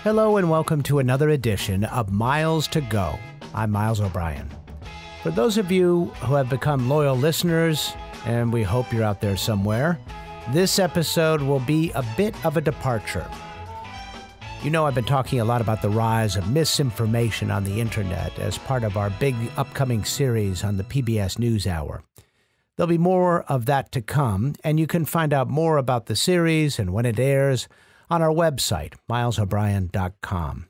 Hello and welcome to another edition of Miles to Go. I'm Miles O'Brien. For those of you who have become loyal listeners, and we hope you're out there somewhere, this episode will be a bit of a departure. You know, I've been talking a lot about the rise of misinformation on the internet as part of our big upcoming series on the PBS NewsHour. There'll be more of that to come, and you can find out more about the series and when it airs on our website, milesobrien.com.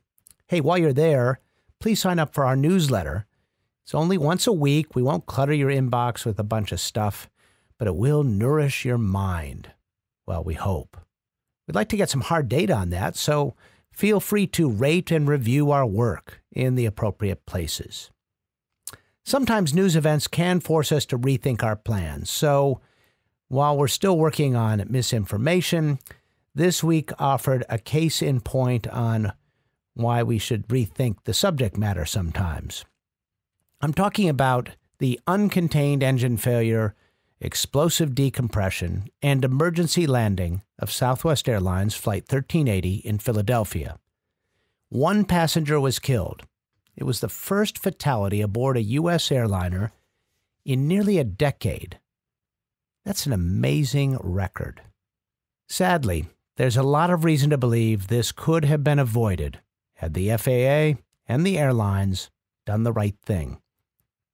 Hey, while you're there, please sign up for our newsletter. It's only once a week. We won't clutter your inbox with a bunch of stuff, but it will nourish your mind. Well, we hope. We'd like to get some hard data on that, so feel free to rate and review our work in the appropriate places. Sometimes news events can force us to rethink our plans, so while we're still working on misinformation, this week offered a case in point on why we should rethink the subject matter sometimes. I'm talking about the uncontained engine failure, explosive decompression, and emergency landing of Southwest Airlines Flight 1380 in Philadelphia. One passenger was killed. It was the first fatality aboard a U.S. airliner in nearly a decade. That's an amazing record. Sadly, there's a lot of reason to believe this could have been avoided had the FAA and the airlines done the right thing.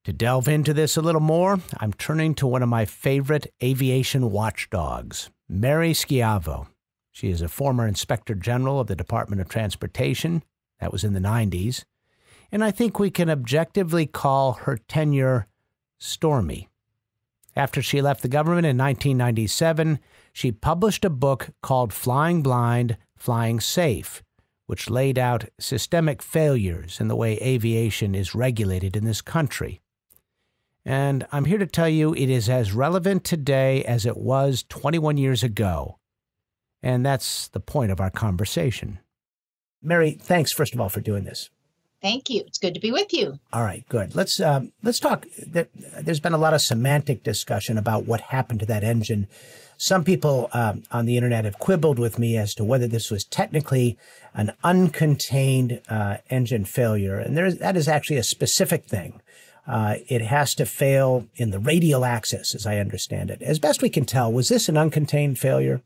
To delve into this a little more, I'm turning to one of my favorite aviation watchdogs, Mary Schiavo. She is a former Inspector General of the Department of Transportation. That was in the 90s. And I think we can objectively call her tenure stormy. After she left the government in 1997, she published a book called Flying Blind, Flying Safe, which laid out systemic failures in the way aviation is regulated in this country. And I'm here to tell you it is as relevant today as it was 21 years ago. And that's the point of our conversation. Mary, thanks, first of all, for doing this. Thank you. It's good to be with you. All right, good. Let's talk. There's been a lot of semantic discussion about what happened to that engine. Some people on the internet have quibbled with me as to whether this was technically an uncontained engine failure, and that is actually a specific thing. It has to fail in the radial axis, as I understand it. As best we can tell, was this an uncontained failure?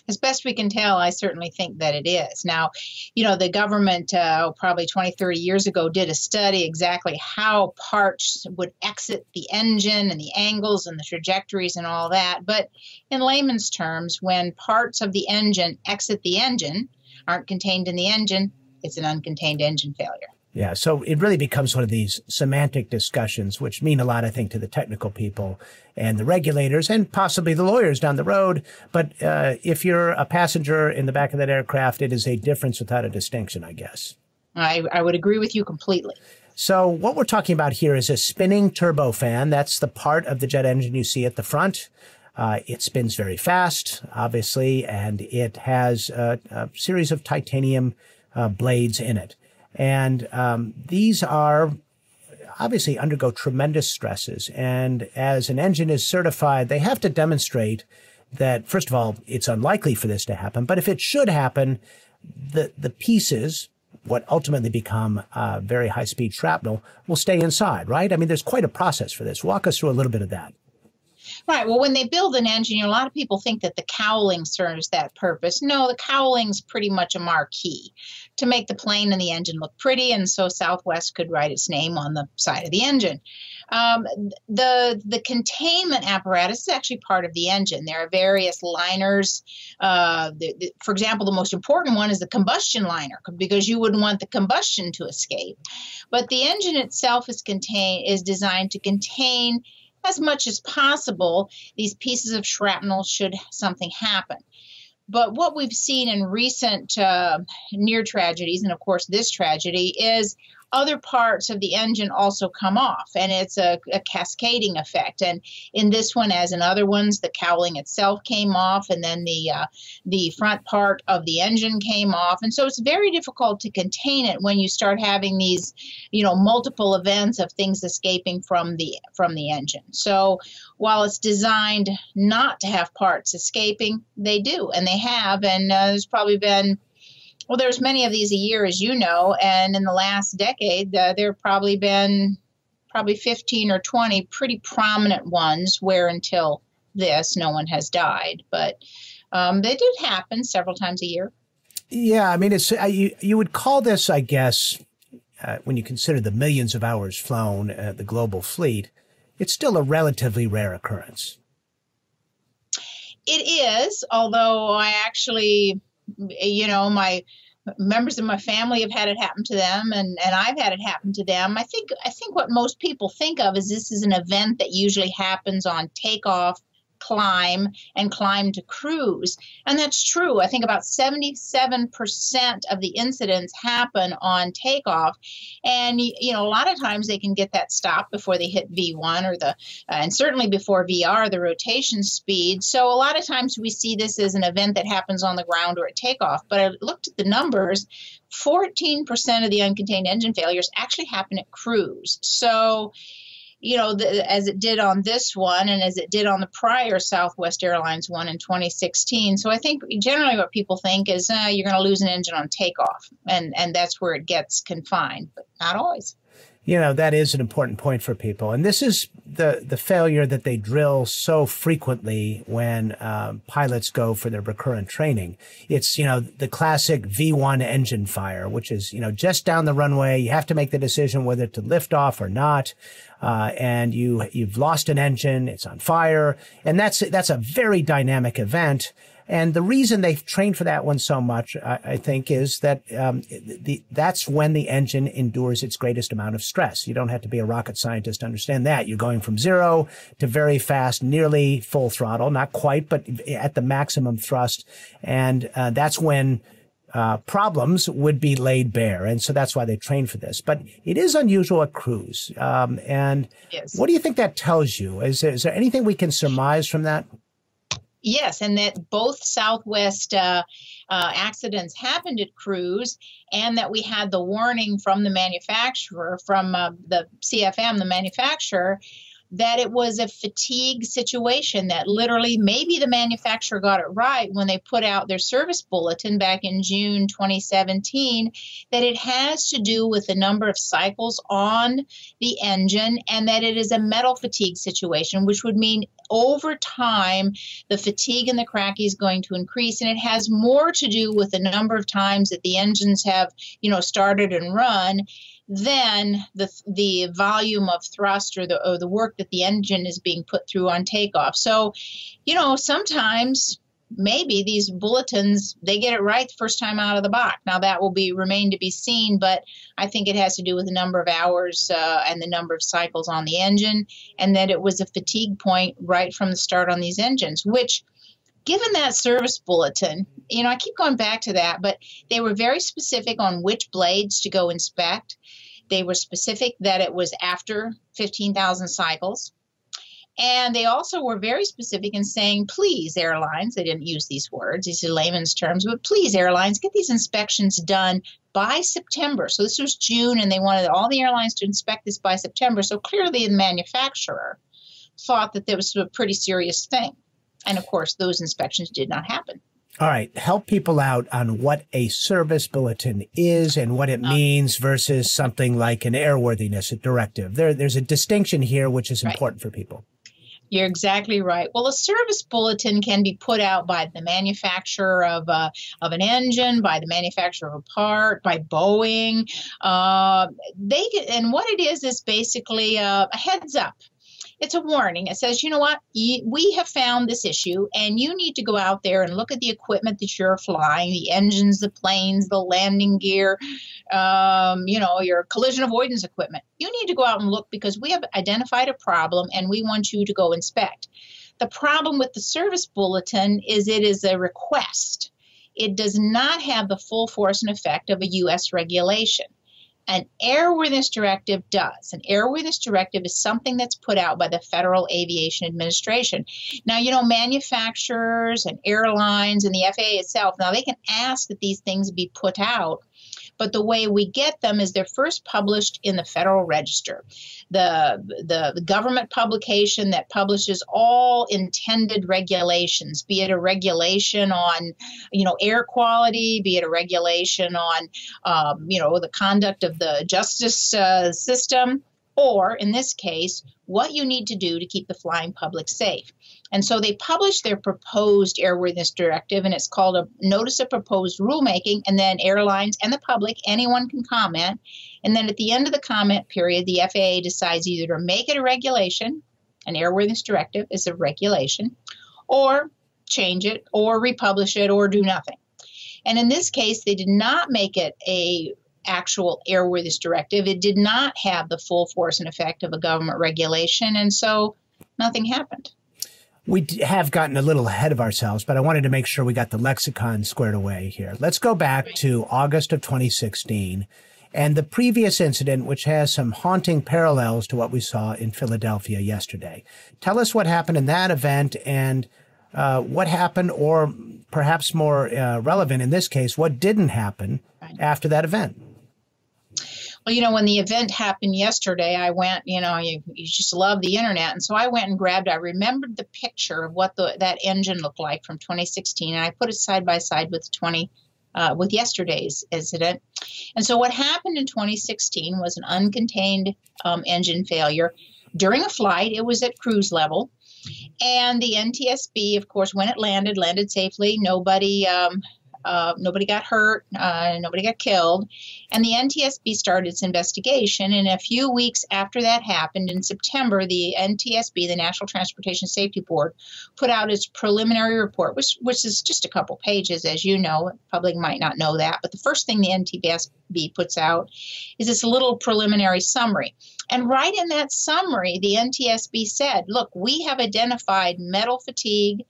As best we can tell, I certainly think that it is. Now, you know, the government probably 20, 30 years ago did a study exactly how parts would exit the engine and the angles and the trajectories and all that. But in layman's terms, when parts of the engine exit the engine, aren't contained in the engine, it's an uncontained engine failure. Yeah, so it really becomes one of these semantic discussions, which mean a lot, I think, to the technical people and the regulators and possibly the lawyers down the road. But if you're a passenger in the back of that aircraft, it is a difference without a distinction, I guess. I would agree with you completely. So what we're talking about here is a spinning turbofan. That's the part of the jet engine you see at the front. It spins very fast, obviously, and it has a series of titanium blades in it. And these are obviously undergo tremendous stresses. And as an engine is certified, they have to demonstrate that, first of all, it's unlikely for this to happen. But if it should happen, the pieces, what ultimately become very high-speed shrapnel, will stay inside, right? I mean, there's quite a process for this. Walk us through a little bit of that. Right. Well, when they build an engine, you know, a lot of people think that the cowling serves that purpose. No, the cowling's pretty much a marquee to make the plane and the engine look pretty, and so Southwest could write its name on the side of the engine. The containment apparatus is actually part of the engine. There are various liners. For example, the most important one is the combustion liner, because you wouldn't want the combustion to escape. But the engine itself is designed to contain as much as possible these pieces of shrapnel should something happen. But what we've seen in recent near tragedies, and of course this tragedy, is other parts of the engine also come off, and it's a cascading effect. And in this one, as in other ones, the cowling itself came off, and then the front part of the engine came off. And so it's very difficult to contain it when you start having these, you know, multiple events of things escaping from the engine. So while it's designed not to have parts escaping, they do, and they have. And there's probably been Well, there's many of these a year, as you know, and in the last decade, there have probably been 15 or 20 pretty prominent ones where until this, no one has died. But they did happen several times a year. Yeah, I mean, it's you would call this, I guess, when you consider the millions of hours flown, the global fleet, it's still a relatively rare occurrence. It is, although I actually, my members of my family have had it happen to them, and I've had it happen to them. I think what most people think of is this is an event that usually happens on takeoff, climb, and climb to cruise. And that's true. I think about 77% of the incidents happen on takeoff. And, a lot of times they can get that stop before they hit V1 or and certainly before VR, the rotation speed. So a lot of times we see this as an event that happens on the ground or at takeoff. But I looked at the numbers. 14% of the uncontained engine failures actually happen at cruise. So, as it did on this one and as it did on the prior Southwest Airlines one in 2016. So I think generally what people think is you're going to lose an engine on takeoff, and that's where it gets confined, but not always. That is an important point for people. And this is the failure that they drill so frequently when pilots go for their recurrent training. It's, the classic V1 engine fire, which is, just down the runway. You have to make the decision whether to lift off or not. And you've lost an engine. It's on fire. And that's a very dynamic event. And the reason they've trained for that one so much, I think, is that that's when the engine endures its greatest amount of stress. You don't have to be a rocket scientist to understand that. You're going from 0 to very fast, nearly full throttle, not quite, but at the maximum thrust. And that's when problems would be laid bare. And so that's why they train for this. But it is unusual at cruise. And yes. What do you think that tells you? Is there anything we can surmise from that? Yes, and that both Southwest accidents happened at cruise, and that we had the warning from the manufacturer, from the CFM, the manufacturer, that it was a fatigue situation, that literally maybe the manufacturer got it right when they put out their service bulletin back in June 2017, that it has to do with the number of cycles on the engine, and that it is a metal fatigue situation, which would mean over time, the fatigue in the cracky is going to increase, and it has more to do with the number of times that the engines have, started and run than the volume of thrust or the work that the engine is being put through on takeoff. So, sometimes maybe these bulletins, they get it right the first time out of the box. Now that will remain to be seen, but I think it has to do with the number of hours and the number of cycles on the engine, and that it was a fatigue point right from the start on these engines, which, given that service bulletin, I keep going back to that, but they were very specific on which blades to go inspect. They were specific that it was after 15,000 cycles. And they also were very specific in saying, please, airlines, they didn't use these words, these are layman's terms, but please, airlines, get these inspections done by September. So this was June, and they wanted all the airlines to inspect this by September. So clearly the manufacturer thought that there was a pretty serious thing. And of course, those inspections did not happen. All right. Help people out on what a service bulletin is and what it means versus something like an airworthiness directive. There's a distinction here, which is important for people. You're exactly right. Well, a service bulletin can be put out by the manufacturer of an engine, by the manufacturer of a part, by Boeing. And what it is basically a heads up. It's a warning. It says, you know what, we have found this issue, and you need to go out there and look at the equipment that you're flying, the engines, the planes, the landing gear, your collision avoidance equipment. You need to go out and look because we have identified a problem, and we want you to go inspect. The problem with the service bulletin is it is a request. It does not have the full force and effect of a U.S. regulation. An airworthiness directive does. An airworthiness directive is something that's put out by the Federal Aviation Administration. Now, manufacturers and airlines and the FAA itself, now they can ask that these things be put out, But the way we get them is they're first published in the Federal Register, the government publication that publishes all intended regulations, be it a regulation on, air quality, be it a regulation on, the conduct of the justice system, or in this case, what you need to do to keep the flying public safe. And so they published their proposed airworthiness directive, and it's called a notice of proposed rulemaking, and then airlines and the public, anyone can comment. And then at the end of the comment period, the FAA decides either to make it a regulation, an airworthiness directive is a regulation, or change it, or republish it, or do nothing. And in this case, they did not make it a actual airworthiness directive. It did not have the full force and effect of a government regulation, and so nothing happened. We have gotten a little ahead of ourselves, but I wanted to make sure we got the lexicon squared away here. Let's go back to August of 2016 and the previous incident, which has some haunting parallels to what we saw in Philadelphia yesterday. Tell us what happened in that event and what happened, or perhaps more relevant in this case, what didn't happen after that event. Well, when the event happened yesterday, I went, you just love the internet. And so I went and I remembered the picture of what that engine looked like from 2016. And I put it side by side with with yesterday's incident. And so what happened in 2016 was an uncontained engine failure during a flight. It was at cruise level. And the NTSB, of course, when it landed safely. Nobody got hurt. Nobody got killed. And the NTSB started its investigation. And a few weeks after that happened, in September, the NTSB, the National Transportation Safety Board, put out its preliminary report, which is just a couple pages, as you know. The public might not know that. But the first thing the NTSB puts out is this little preliminary summary. And right in that summary, the NTSB said, look, we have identified metal fatigue.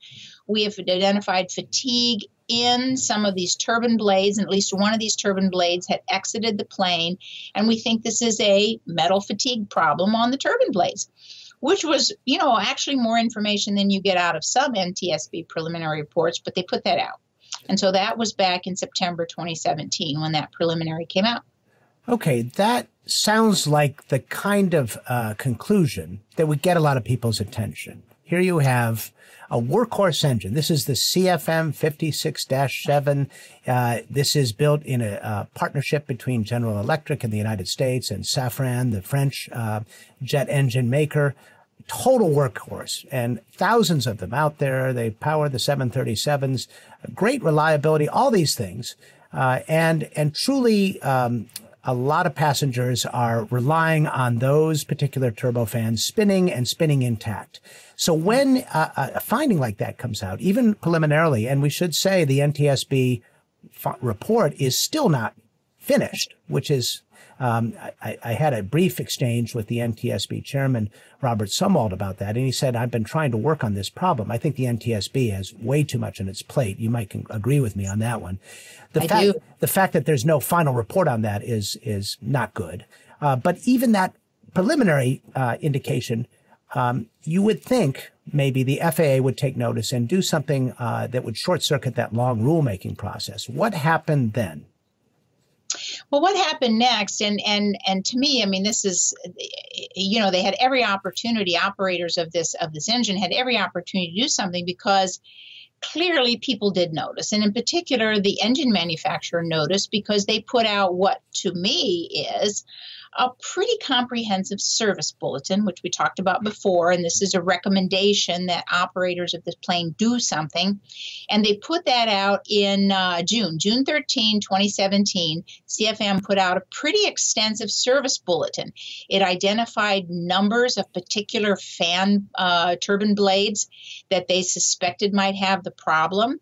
We have identified fatigue in some of these turbine blades, and at least one of these turbine blades had exited the plane, and we think this is a metal fatigue problem on the turbine blades, which was, actually more information than you get out of some NTSB preliminary reports, but they put that out. And so that was back in September 2017 when that preliminary came out. Okay, that sounds like the kind of conclusion that would get a lot of people's attention. Here you have a workhorse engine. This is the CFM 56-7. This is built in a partnership between General Electric in the United States and Safran, the French jet engine maker. Total workhorse, and thousands of them out there. They power the 737s, great reliability, all these things. And truly, a lot of passengers are relying on those particular turbofans spinning and spinning intact. So when a finding like that comes out, even preliminarily, and we should say the NTSB report is still not finished, which is, I had a brief exchange with the NTSB chairman, Robert Sumwalt, about that, and he said, I've been trying to work on this problem. I think the NTSB has way too much on its plate. You might agree with me on that one. The fact that there's no final report on that is not good. But even that preliminary indication, you would think maybe the FAA would take notice and do something that would short-circuit that long rulemaking process. What happened then? Well, what happened next, and to me, I mean, this is, they had every opportunity, operators of this engine had every opportunity to do something, because clearly people did notice. And in particular, the engine manufacturer noticed, because they put out what to me is a pretty comprehensive service bulletin, which we talked about before. And this is a recommendation that operators of this plane do something. And they put that out in June 13, 2017. CFM put out a pretty extensive service bulletin. It identified numbers of particular fan turbine blades that they suspected might have the problem.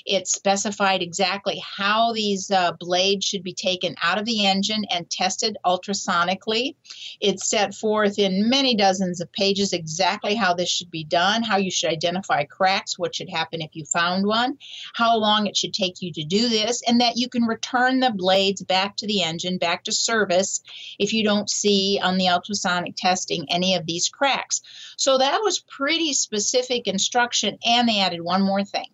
It specified exactly how these blades should be taken out of the engine and tested ultrasonically. It set forth in many dozens of pages exactly how this should be done, how you should identify cracks, what should happen if you found one, how long it should take you to do this, and that you can return the blades back to the engine, back to service, if you don't see on the ultrasonic testing any of these cracks. So that was pretty specific instruction, and they added one more thing.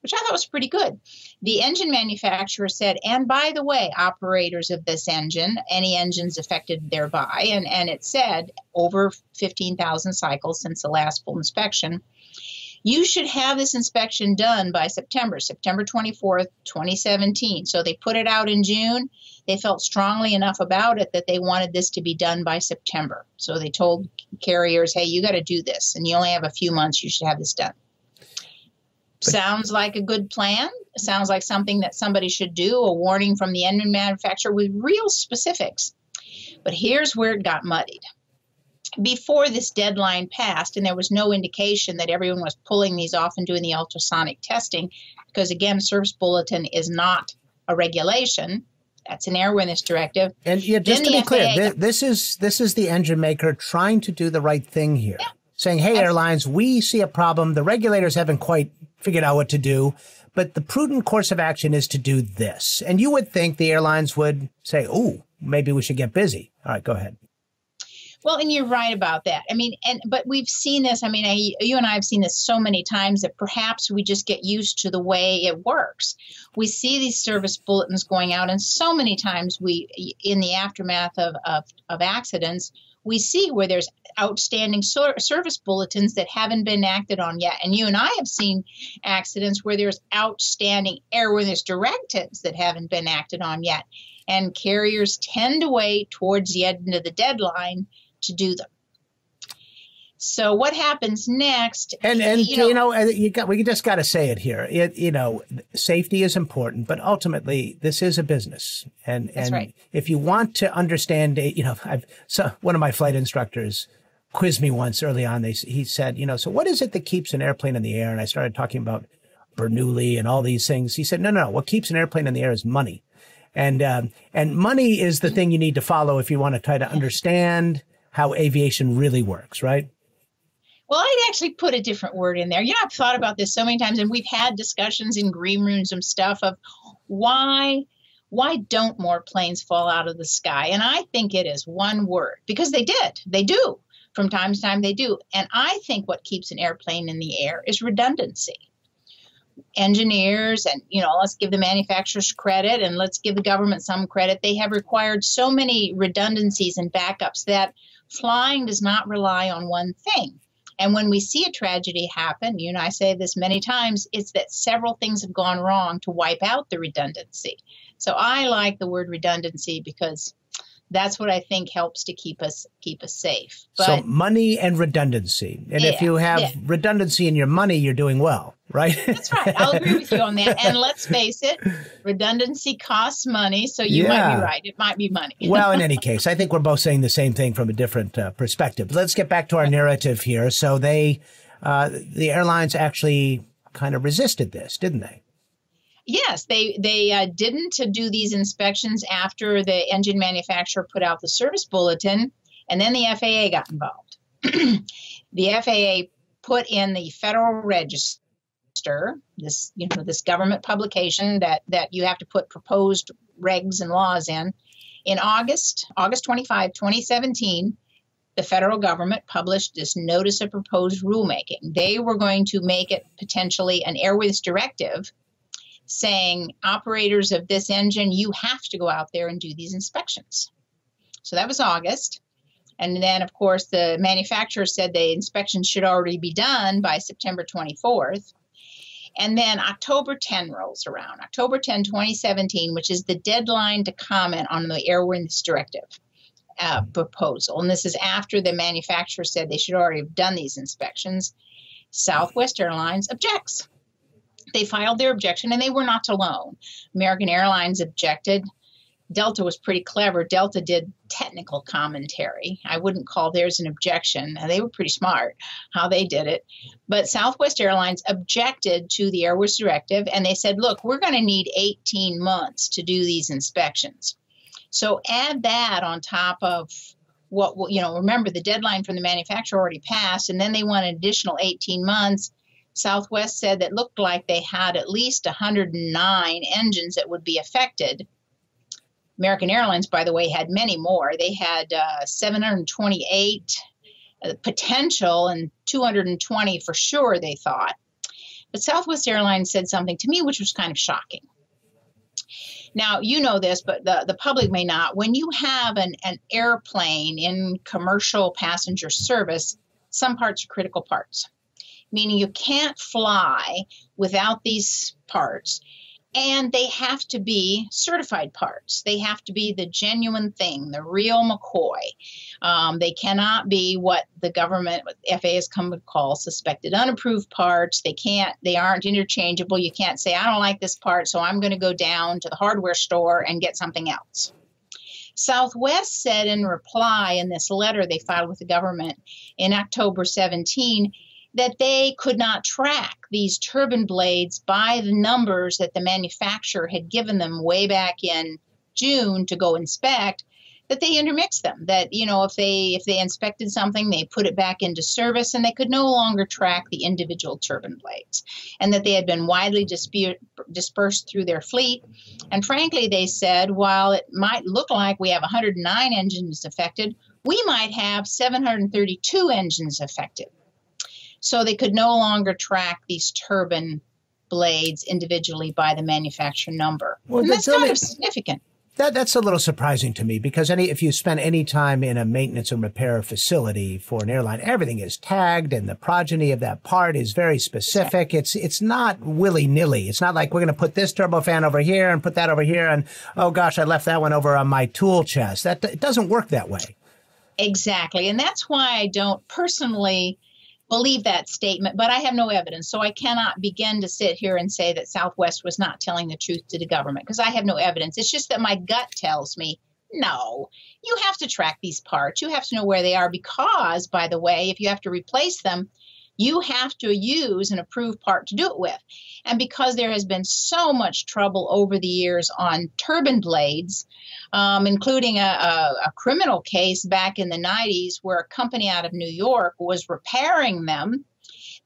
which I thought was pretty good. The engine manufacturer said, and by the way, operators of this engine, any engines affected thereby, and it said over 15,000 cycles since the last full inspection, you should have this inspection done by September 24th, 2017. So they put it out in June. They felt strongly enough about it that they wanted this to be done by September. So they told carriers, hey, you got to do this, and you only have a few months. You should have this done. Sounds like a good plan. Sounds like something that somebody should do, a warning from the engine manufacturer with real specifics. But here's where it got muddied. Before this deadline passed, and there was no indication that everyone was pulling these off and doing the ultrasonic testing, because again, service bulletin is not a regulation. That's an airworthiness directive. And yeah, just to be clear, this is the engine maker trying to do the right thing here. Yeah. Saying, hey, airlines, we see a problem. The regulators haven't quite figured out what to do, but the prudent course of action is to do this. And you would think the airlines would say, oh, maybe we should get busy. All right, go ahead. Well, and you're right about that. I mean, but we've seen this. I mean, you and I have seen this so many times that perhaps we just get used to the way it works. We see these service bulletins going out, and so many times in the aftermath of accidents, we see where there's outstanding service bulletins that haven't been acted on yet. And you and I have seen accidents where there's outstanding airworthiness directives that haven't been acted on yet. And carriers tend to wait towards the end of the deadline to do them. So what happens next? And we just got to say it here. Safety is important, but ultimately this is a business. And right. If you want to understand, one of my flight instructors quizzed me once early on. He said, so what is it that keeps an airplane in the air? And I started talking about Bernoulli and all these things. He said, no. What keeps an airplane in the air is money. And money is the thing you need to follow if you want to try to understand how aviation really works, right? Well, I'd actually put a different word in there. I've thought about this so many times, and we've had discussions in green rooms and stuff of why don't more planes fall out of the sky? And I think it is one word, because they do. From time to time, they do. And I think what keeps an airplane in the air is redundancy. Engineers, and let's give the manufacturers credit, and let's give the government some credit. They have required so many redundancies and backups that flying does not rely on one thing. And when we see a tragedy happen, I say this many times, it's that several things have gone wrong to wipe out the redundancy. So I like the word redundancy because that's what I think helps to keep us safe. But, so money and redundancy. And if you have redundancy in your money, you're doing well, right? That's right. I'll agree with you on that. And let's face it, redundancy costs money. So you might be right. It might be money. Well, in any case, I think we're both saying the same thing from a different perspective. Let's get back to our narrative here. So the airlines actually kind of resisted this, didn't they? Yes, they didn't do these inspections after the engine manufacturer put out the service bulletin, and then the FAA got involved. The FAA put in the Federal Register, this government publication that you have to put proposed regs and laws in. In August 25, 2017, the federal government published this notice of proposed rulemaking. They were going to make it potentially an airworthiness directive, saying operators of this engine, you have to go out there and do these inspections. So that was August. And then, of course, the manufacturer said the inspections should already be done by September 24th. And then October 10 rolls around, October 10, 2017, which is the deadline to comment on the airworthiness directive proposal. And this is after the manufacturer said they should already have done these inspections. Southwest Airlines objects. They filed their objection, and they were not alone. American Airlines objected. Delta was pretty clever. Delta did technical commentary. I wouldn't call theirs an objection. They were pretty smart how they did it. But Southwest Airlines objected to the airworthiness directive, and they said, look, we're going to need 18 months to do these inspections. So add that on top of what, remember the deadline from the manufacturer already passed, and then they want an additional 18 months. Southwest said that looked like they had at least 109 engines that would be affected. American Airlines, by the way, had many more. They had 728 potential and 220 for sure, they thought. But Southwest Airlines said something to me which was kind of shocking. Now, you know this, but the public may not. When you have an airplane in commercial passenger service, some parts are critical parts, meaning you can't fly without these parts. And they have to be certified parts. They have to be the genuine thing, the real McCoy. They cannot be what the government, FAA has come to call suspected unapproved parts. They aren't interchangeable. You can't say, I don't like this part, so I'm going to go down to the hardware store and get something else. Southwest said in reply in this letter they filed with the government in October 17, that they could not track these turbine blades by the numbers that the manufacturer had given them way back in June to go inspect, that they intermixed them, that, you know, if they inspected something, they put it back into service, and they could no longer track the individual turbine blades, and that they had been widely dispersed through their fleet. And frankly, they said, while it might look like we have 109 engines affected, we might have 732 engines affected. So they could no longer track these turbine blades individually by the manufacturer number. Well, and that's kind of significant. That's a little surprising to me, because if you spend any time in a maintenance and repair facility for an airline, everything is tagged and the progeny of that part is very specific. Exactly. It's not willy-nilly. It's not like we're going to put this turbofan over here and put that over here and, oh gosh, I left that one over on my tool chest. It doesn't work that way. Exactly. And that's why I don't personally believe that statement, but I have no evidence. So I cannot begin to sit here and say that Southwest was not telling the truth to the government, because I have no evidence. It's just that my gut tells me, no, you have to track these parts. You have to know where they are, because, by the way, if you have to replace them, you have to use an approved part to do it with. And because there has been so much trouble over the years on turbine blades, including a criminal case back in the 90s where a company out of New York was repairing them.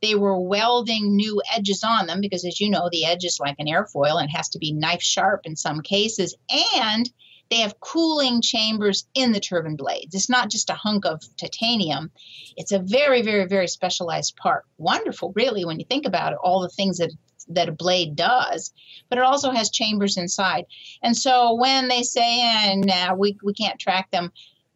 They were welding new edges on them because, as you know, the edge is like an airfoil and has to be knife sharp in some cases. And they have cooling chambers in the turbine blades. It's not just a hunk of titanium. It's a very, very, very specialized part. Wonderful, really, when you think about it, all the things that a blade does, but it also has chambers inside. And so when they say, nah, we can't track them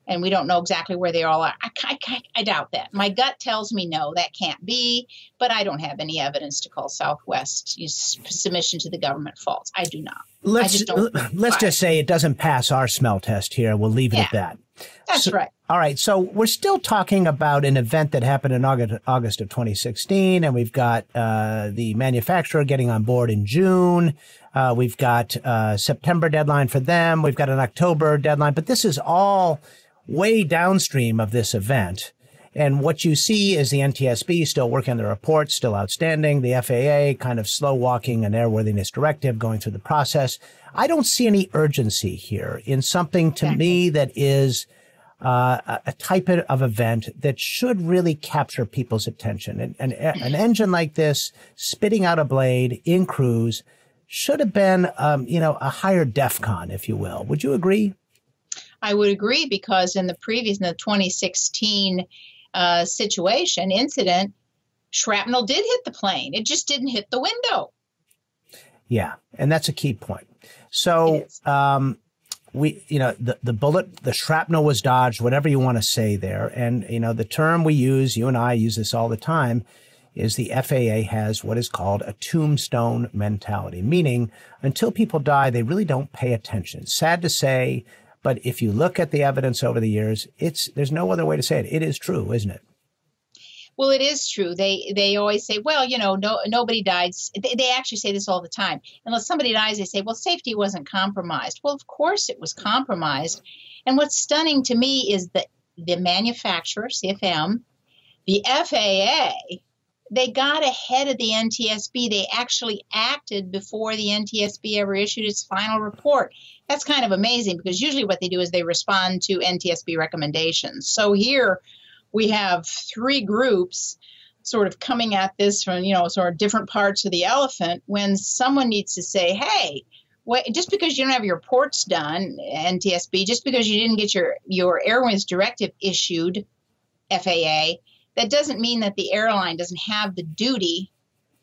and we don't know exactly where they all are, I doubt that. My gut tells me no, that can't be, but I don't have any evidence to call Southwest's submission to the government false. I do not. Let's just say it doesn't pass our smell test here. We'll leave it at that. That's right. All right. So we're still talking about an event that happened in August of 2016, and we've got the manufacturer getting on board in June. We've got September deadline for them. We've got an October deadline, but this is all way downstream of this event. And what you see is the NTSB still working on the reports, still outstanding. The FAA kind of slow walking an airworthiness directive, going through the process. I don't see any urgency here in something to me that is a type of event that should really capture people's attention. An engine like this, spitting out a blade in cruise, should have been, a higher DEFCON, if you will. Would you agree? I would agree, because in the 2016 incident, shrapnel did hit the plane. It just didn't hit the window. Yeah, and that's a key point. So the bullet, the shrapnel was dodged, whatever you want to say there. And, the term we use, you and I use this all the time, is the FAA has what is called a tombstone mentality, meaning until people die, they really don't pay attention. It's sad to say, but if you look at the evidence over the years, there's no other way to say it. It is true, isn't it? Well, it is true. They always say, well, nobody died. They actually say this all the time. Unless somebody dies, they say, well, safety wasn't compromised. Well, of course it was compromised. And what's stunning to me is that the manufacturer, CFM, the FAA, they got ahead of the NTSB. They actually acted before the NTSB ever issued its final report. That's kind of amazing, because usually what they do is they respond to NTSB recommendations. So here we have three groups sort of coming at this from, sort of different parts of the elephant, when someone needs to say, hey, just because you don't have your reports done, NTSB, just because you didn't get your airworthiness directive issued, FAA, that doesn't mean that the airline doesn't have the duty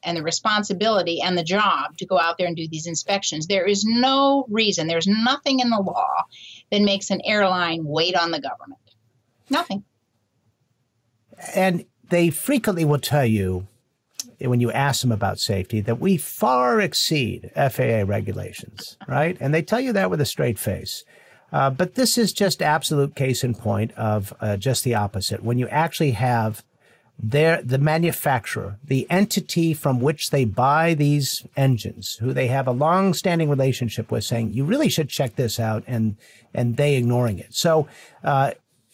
and the responsibility and the job to go out there and do these inspections. There is no reason, there's nothing in the law that makes an airline wait on the government. Nothing. And they frequently will tell you, when you ask them about safety, that we far exceed FAA regulations, right? And they tell you that with a straight face. But this is just absolute case in point of just the opposite. When you actually have the manufacturer, the entity from which they buy these engines, who they have a long-standing relationship with, saying, you really should check this out, and they ignoring it. So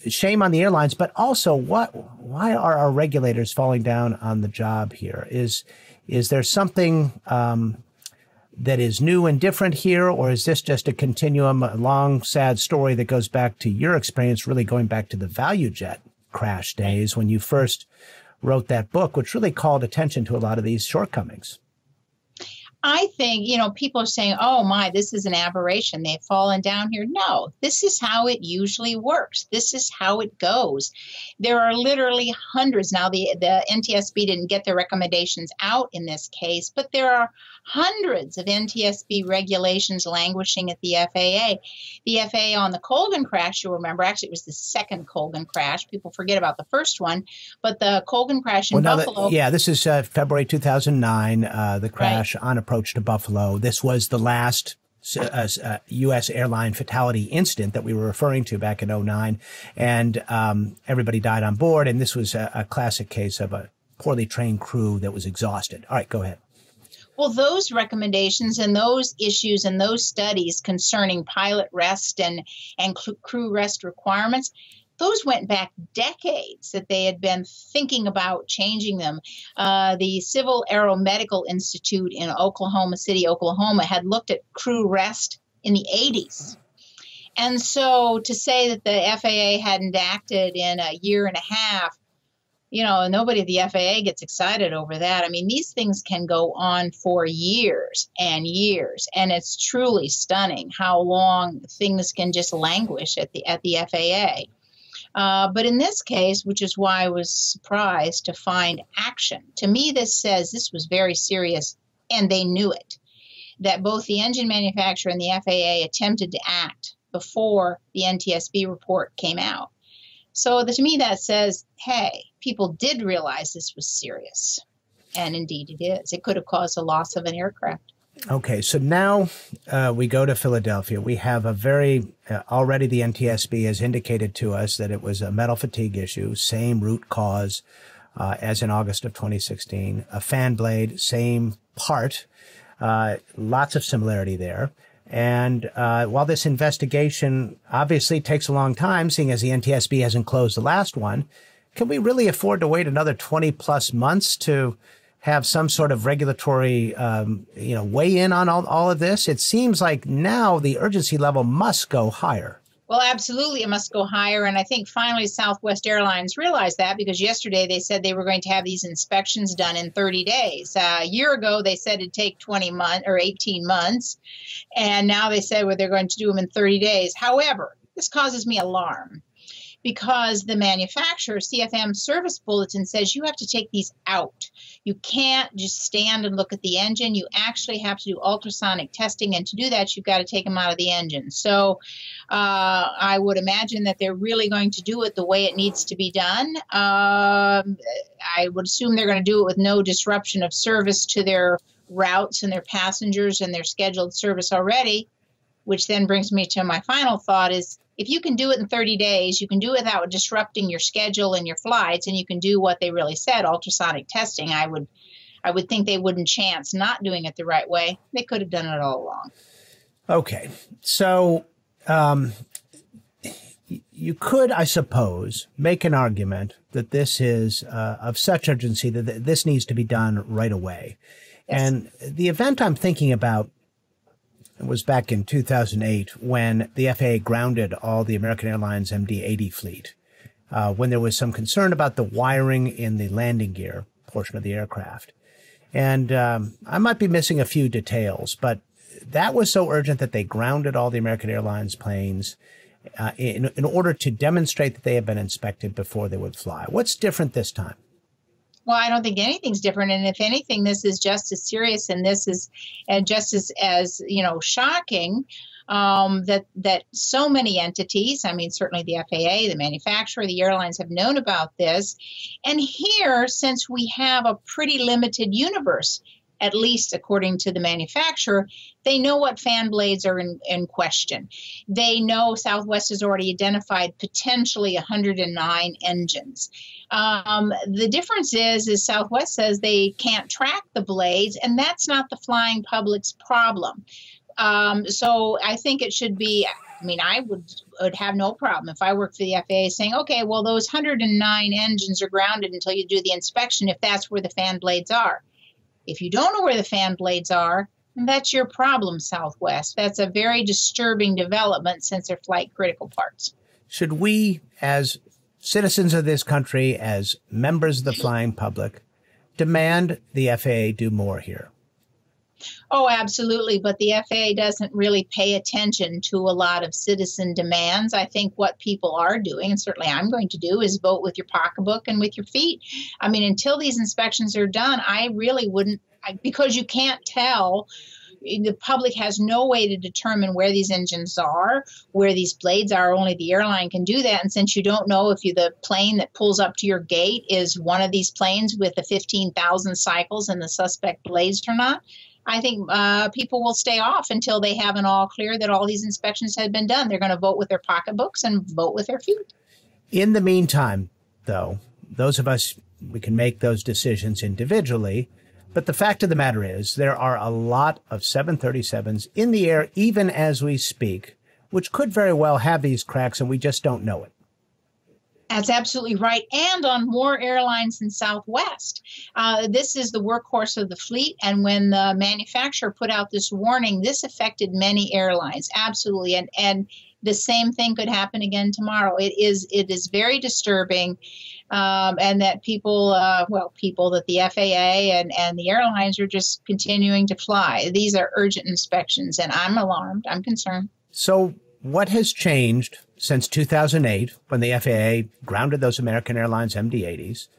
shame on the airlines, but also why are our regulators falling down on the job here? Is there something that is new and different here, or is this just a continuum, a long, sad story that goes back to your experience, really going back to the value jet crash days when you first wrote that book, which really called attention to a lot of these shortcomings? I think, people are saying, oh my, this is an aberration. They've fallen down here. No, this is how it usually works. This is how it goes. There are literally hundreds. Now, the NTSB didn't get their recommendations out in this case, but there are hundreds of NTSB regulations languishing at the FAA. The FAA on the Colgan crash, you'll remember, actually it was the second Colgan crash. People forget about the first one, but the Colgan crash in Buffalo. This is February 2009, the crash on approach to Buffalo. This was the last U.S. airline fatality incident that we were referring to back in 2009, and everybody died on board, and this was a classic case of a poorly trained crew that was exhausted. All right, go ahead. Well, those recommendations and those issues and those studies concerning pilot rest and crew rest requirements, those went back decades that they had been thinking about changing them. The Civil Aeromedical Institute in Oklahoma City, Oklahoma, had looked at crew rest in the 80s. And so to say that the FAA hadn't acted in a year and a half, nobody at the FAA gets excited over that. I mean, these things can go on for years and years, and it's truly stunning how long things can just languish at the FAA. But in this case, which is why I was surprised to find action, to me this says this was very serious, and they knew it, that both the engine manufacturer and the FAA attempted to act before the NTSB report came out. So to me that says, hey, people did realize this was serious. And indeed it is. It could have caused the loss of an aircraft. Okay, so now we go to Philadelphia. We have already the NTSB has indicated to us that it was a metal fatigue issue, same root cause as in August of 2016. A fan blade, same part, lots of similarity there. And while this investigation obviously takes a long time, seeing as the NTSB hasn't closed the last one, can we really afford to wait another 20 plus months to have some sort of regulatory, weigh in on all of this? It seems like now the urgency level must go higher. Well, absolutely, it must go higher. And I think finally Southwest Airlines realized that, because yesterday they said they were going to have these inspections done in 30 days. A year ago, they said it'd take 20 months or 18 months. And now they said, they're going to do them in 30 days. However, this causes me alarm, because the manufacturer, CFM Service Bulletin, says you have to take these out. You can't just stand and look at the engine. You actually have to do ultrasonic testing, and to do that, you've got to take them out of the engine. So I would imagine that they're really going to do it the way it needs to be done. I would assume they're going to do it with no disruption of service to their routes and their passengers and their scheduled service already, which then brings me to my final thought is, if you can do it in 30 days, you can do it without disrupting your schedule and your flights, and you can do what they really said, ultrasonic testing. I would think they wouldn't chance not doing it the right way. They could have done it all along. Okay. So you could, I suppose, make an argument that this is of such urgency that this needs to be done right away. Yes. And the event I'm thinking about was back in 2008 when the FAA grounded all the American Airlines MD-80 fleet, when there was some concern about the wiring in the landing gear portion of the aircraft. And I might be missing a few details, but that was so urgent that they grounded all the American Airlines planes in order to demonstrate that they had been inspected before they would fly. What's different this time? Well, I don't think anything's different, and if anything, this is just as serious, and this is just as shocking. That so many entities, I mean, certainly the FAA, the manufacturer, the airlines have known about this. And here, since we have a pretty limited universe, at least according to the manufacturer, they know what fan blades are in question. They know Southwest has already identified potentially 109 engines. The difference is Southwest says they can't track the blades, and that's not the flying public's problem. So I think it should be, I mean, I would have no problem if I worked for the FAA saying, okay, well, those 109 engines are grounded until you do the inspection if that's where the fan blades are. If you don't know where the fan blades are, that's your problem, Southwest. That's a very disturbing development since they're flight critical parts. Should we, as citizens of this country, as members of the flying public, demand the FAA do more here? Oh, absolutely. But the FAA doesn't really pay attention to a lot of citizen demands. I think what people are doing, and certainly I'm going to do, is vote with your pocketbook and with your feet. I mean, until these inspections are done, I really wouldn't, because you can't tell. The public has no way to determine where these engines are, where these blades are. Only the airline can do that. And since you don't know if the plane that pulls up to your gate is one of these planes with the 15,000 cycles and the suspect blades or not, I think people will stay off until they have an all clear that all these inspections have been done. They're going to vote with their pocketbooks and vote with their feet. In the meantime, though, those of us, we can make those decisions individually. But the fact of the matter is there are a lot of 737s in the air, even as we speak, which could very well have these cracks, and we just don't know it. That's absolutely right. And on more airlines than Southwest. This is the workhorse of the fleet. And when the manufacturer put out this warning, this affected many airlines. Absolutely. And the same thing could happen again tomorrow. It is very disturbing. And that people that the FAA and the airlines are just continuing to fly. These are urgent inspections, and I'm alarmed. I'm concerned. So what has changed since 2008, when the FAA grounded those American Airlines MD-80s,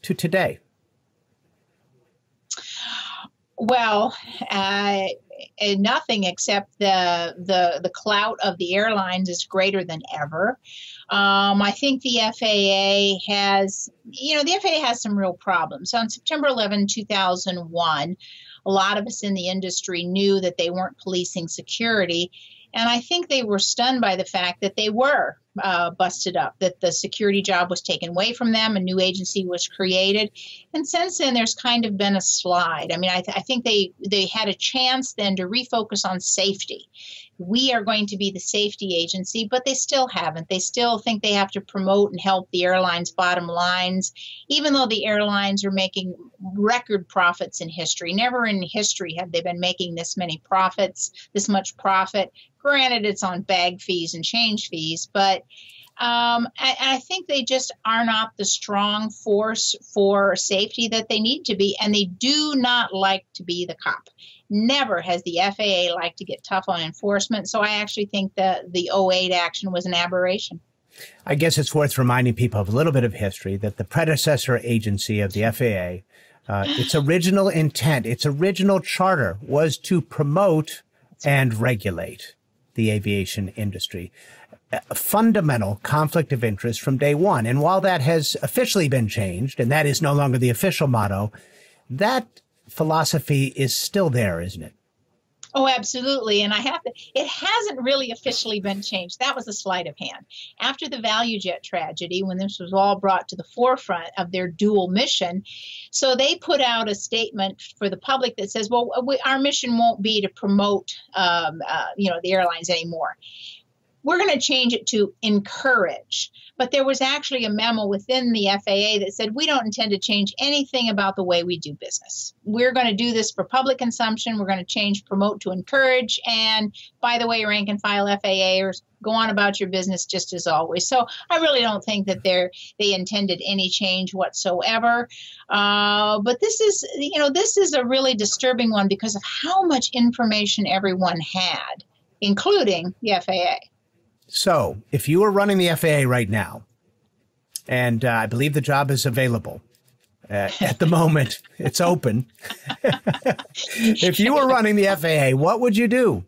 to today? Well, nothing except the clout of the airlines is greater than ever. I think the FAA has, the FAA has some real problems. On September 11, 2001, a lot of us in the industry knew that they weren't policing security. And I think they were stunned by the fact that they were busted up, that the security job was taken away from them, a new agency was created. And since then, there's kind of been a slide. I mean, I think they had a chance then to refocus on safety. We are going to be the safety agency, but they still haven't. They still think they have to promote and help the airlines' bottom lines, even though the airlines are making record profits in history. Never in history have they been making this much profit. Granted, it's on bag fees and change fees, but I think they just are not the strong force for safety that they need to be, and they do not like to be the cop. Never has the FAA liked to get tough on enforcement, so I actually think that the '08 action was an aberration. I guess it's worth reminding people of a little bit of history, that the predecessor agency of the FAA, its original intent, its original charter was to promote and regulate the aviation industry. A fundamental conflict of interest from day one. And while that has officially been changed, and that is no longer the official motto, that philosophy is still there, isn't it? Oh, absolutely. And it hasn't really officially been changed. That was a sleight of hand. After the ValueJet tragedy, when this was all brought to the forefront of their dual mission, so they put out a statement for the public that says, well, our mission won't be to promote, the airlines anymore. We're going to change it to encourage. But there was actually a memo within the FAA that said, we don't intend to change anything about the way we do business. We're going to do this for public consumption. We're going to change promote to encourage. And by the way, rank and file FAAers, go on about your business just as always. So I really don't think that they intended any change whatsoever. But this is a really disturbing one because of how much information everyone had, including the FAA. So if you were running the FAA right now, and I believe the job is available, At the moment, it's open. If you were running the FAA, what would you do?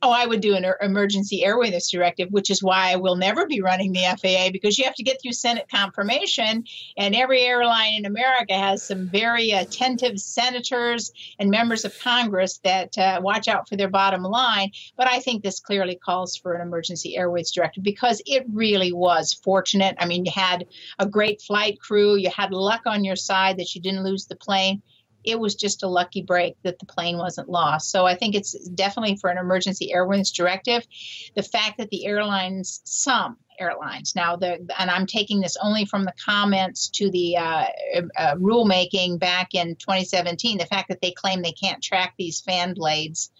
Oh, I would do an emergency airworthiness directive, which is why I will never be running the FAA, because you have to get through Senate confirmation, and every airline in America has some very attentive senators and members of Congress that watch out for their bottom line. But I think this clearly calls for an emergency airworthiness directive, because it really was fortunate. I mean, you had a great flight crew. You had luck on your side that you didn't lose the plane. It was just a lucky break that the plane wasn't lost. So I think it's definitely for an emergency airworthiness directive. The fact that the airlines, some airlines, now, and I'm taking this only from the comments to the rulemaking back in 2017, the fact that they claim they can't track these fan blades,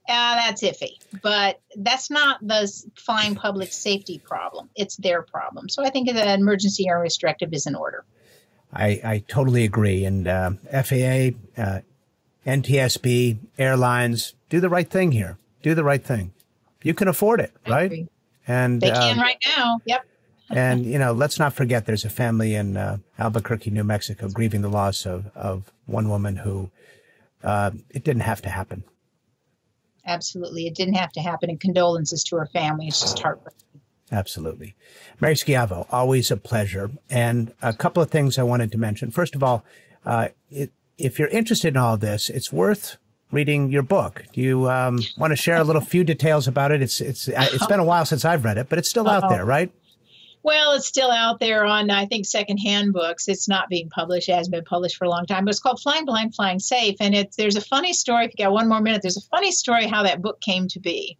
that's iffy. But that's not the flying public safety problem. It's their problem. So I think the emergency airworthiness directive is in order. I totally agree. And FAA, NTSB, airlines, do the right thing here. Do the right thing. You can afford it, right? And they can right now. Yep. And, let's not forget there's a family in Albuquerque, New Mexico, grieving the loss of one woman who it didn't have to happen. Absolutely. It didn't have to happen. And condolences to her family. It's just heartbreaking. Absolutely. Mary Schiavo, always a pleasure. And a couple of things I wanted to mention. First of all, if you're interested in all this, it's worth reading your book. Do you want to share a few details about it? It's been a while since I've read it, but it's still out there, right? Well, it's still out there on, I think, secondhand books. It's not being published. It hasn't been published for a long time. But it's called Flying Blind, Flying Safe. And there's a funny story. If you got one more minute, there's a funny story how that book came to be.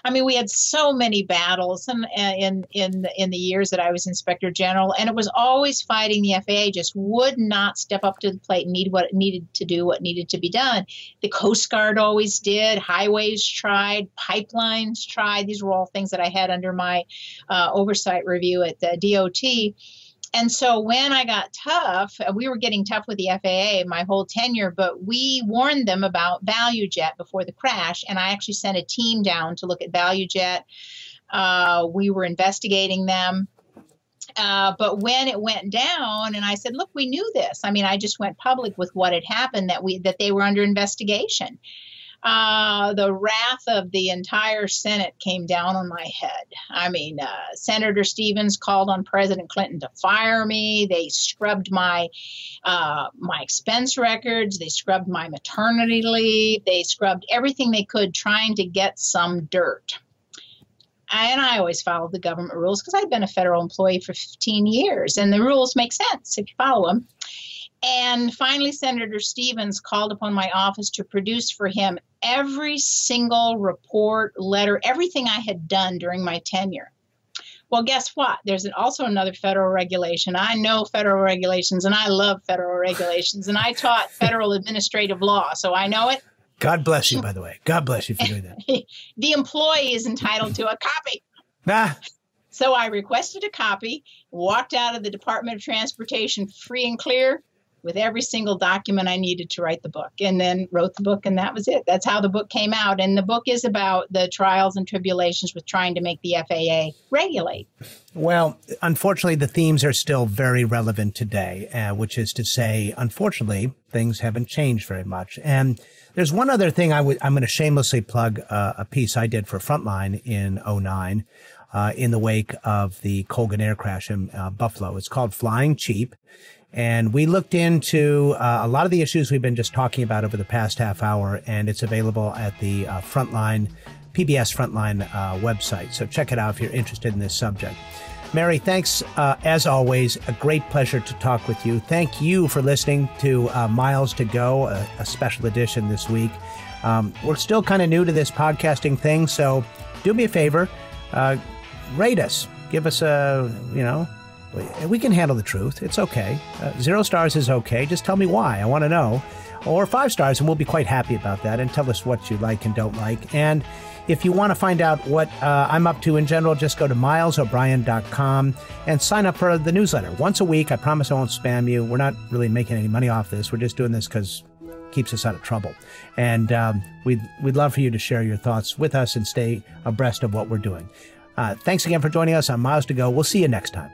I mean, we had so many battles in the years that I was Inspector General, and it was always fighting. The FAA just would not step up to the plate and need what it needed to do, what needed to be done. The Coast Guard always did. Highways tried. Pipelines tried. These were all things that I had under my oversight review at the DOT. And so when I got tough, we were getting tough with the FAA my whole tenure, but we warned them about ValueJet before the crash. And I actually sent a team down to look at ValueJet. We were investigating them. But when it went down, and I said, look, we knew this. I mean, I just went public with what had happened, that they were under investigation. The wrath of the entire Senate came down on my head. I mean, Senator Stevens called on President Clinton to fire me. They scrubbed my expense records. They scrubbed my maternity leave. They scrubbed everything they could, trying to get some dirt. And I always followed the government rules because I'd been a federal employee for 15 years, and the rules make sense if you follow them. And finally, Senator Stevens called upon my office to produce for him every single report, letter, everything I had done during my tenure. Well, guess what? There's also another federal regulation. I know federal regulations, and I love federal regulations, and I taught federal administrative law, so I know it. God bless you, by the way. God bless you for doing that. The employee is entitled to a copy. So I requested a copy, walked out of the Department of Transportation free and clear, with every single document I needed to write the book, and then wrote the book, and that was it. That's how the book came out. And the book is about the trials and tribulations with trying to make the FAA regulate. Well, unfortunately, the themes are still very relevant today, which is to say, unfortunately, things haven't changed very much. And there's one other thing I'm going to shamelessly plug a piece I did for Frontline in 2009 in the wake of the Colgan air crash in Buffalo. It's called Flying Cheap. And we looked into a lot of the issues we've been just talking about over the past half hour, and it's available at the PBS Frontline website. So check it out if you're interested in this subject. Mary, thanks as always. A great pleasure to talk with you. Thank you for listening to Miles to Go, a special edition this week. We're still kind of new to this podcasting thing, so do me a favor, rate us. Give us we can handle the truth. It's okay. 0 stars is okay. Just tell me why. I want to know. Or 5 stars, and we'll be quite happy about that. And tell us what you like and don't like. And if you want to find out what I'm up to in general, just go to milesobrien.com and sign up for the newsletter. Once a week. I promise I won't spam you. We're not really making any money off this. We're just doing this because it keeps us out of trouble. And we'd love for you to share your thoughts with us and stay abreast of what we're doing. Thanks again for joining us on Miles to Go. We'll see you next time.